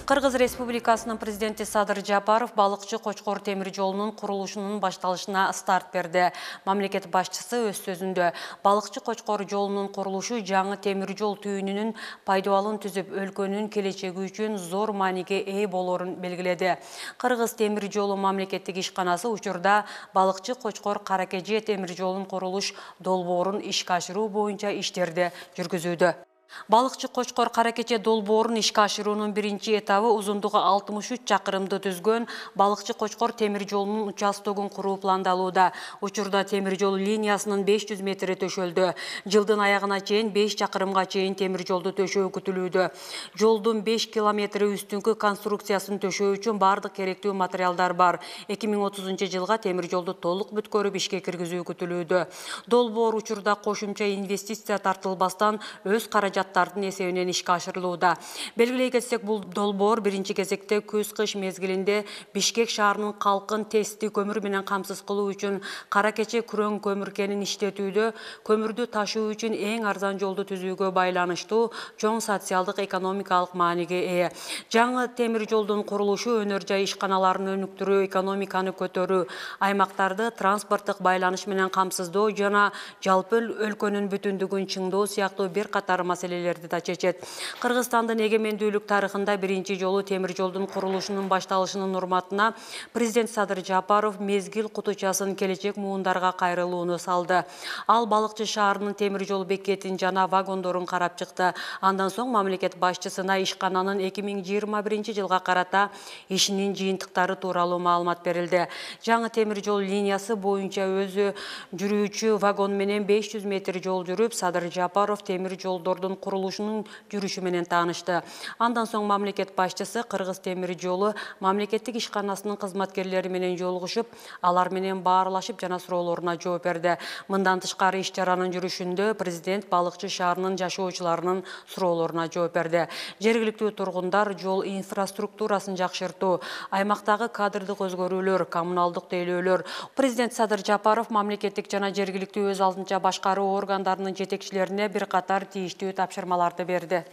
Кыргыз Республикасынын президенти Садыр Жапаров балыкчы Кочкор темир жолунун курулушунун башталышына старт берди. Мамлекет башчысы өз сөзүндө балыкчы Кочкор жолунун курулушу жаңы темир жол түйүнүнүн пайдаланын түзүп, өлкөнүн келечеги үчүн зор мааниге ээ болорун белгиледи. Кыргыз темир жолу мамлекеттик ишканасы учурда балыкчы Кочкор Каракеже темир жолунун курулуш долбоорун ишке ашыруу боюнча иштерди жүргүзүүдө. Балыкчы Кочкор Каракече долбоорун ишке ашыруунун биринчи этабы узундугу 63 чакырымды түзгөн Балыкчы Кочкор темир жолунун участогун куруу пландалууда. Учурда темир жол линиясынын 500 метри төшөлдү. Жылдын аягына чейин 5 чакырымга чейин темир жолду төшөө күтүлүүдө. Жолдун 5 километри үстүңкү конструкциясын төшөө үчүн бардык керектүү материалдар бар. 2030 жылга темир жолду толук бүткөрүп ишке киргизүү күтүлүүдө. Долбоор учурда кошумча инвестиция тартылбастан өз каражаттардын эсебинен ишке ашырылууда. Белгилей кетсек, бул долбоор биринчи кезекте көз-кыш мезгилинде Бишкек шаарынын калкын тести көмүр менен камсыз кылуу үчүн Каракече күрөң көмүркенин иштетүүдө көмүрдү ташуу үчүн эң арзан жолду түзүүгө байланыштуу чоң социалдык экономикалык мааниге ээ. Жаңы темир жолдун курулушу өнөр жай ишканаларын өнүктүрүү, экономиканы көтөрүү, аймактарды транспорттук байланыш менен камсыздоо жана жалпы өлкөнүн бүтүндүгүн чыңдоо сыяктуу бир катар маселелерди да чечет. Кыргызстандын эгемендүүлүк тарыхында биринчи жолу темир жолдун курулушунун башталышынын урматына президент Садыр Жапаров мезгил кутучасын келечек муундарга кайрылууну салды. Ал Балыкчы шаарынын темир жол бекетин жана вагондорун карап чыкты. Андан соң мамлекет башчысына ишкананын 2021 жылга карата ишинин жыйынтыктары тууралуу маалымат берилди. Жаңы темир жол линиясы боюнча өзү жүрүүчү вагон менен 500 метр жол жүрүп, Садыр Жапаров темир жолдордун курулушунун жүрүшү менен таанышты. Андан соң мамлекет башчысы Кыргыз темир жолу мамлекеттик ишканасынын кызматкерлери менен жолугушуп, алар менен баарлашып жана суроолоруна жооп берди. Мындан тышкары иш чаранын жүрүшүндө президент Балыкчы шаарынын жашоочуларынын суроолоруна жооп берди. Жергиликтүү тургундар жол инфраструктурасын жакшыртуу, аймактагы кадрдык өзгөрүүлөр, коммуналдык тейлөөлөр. Президент Садыр Жапаров мамлекеттик жана жергиликтүү өз алдынча башкаруу органдарынын жетекчилерине бир катар тийиштүү тапшырмаларды берди.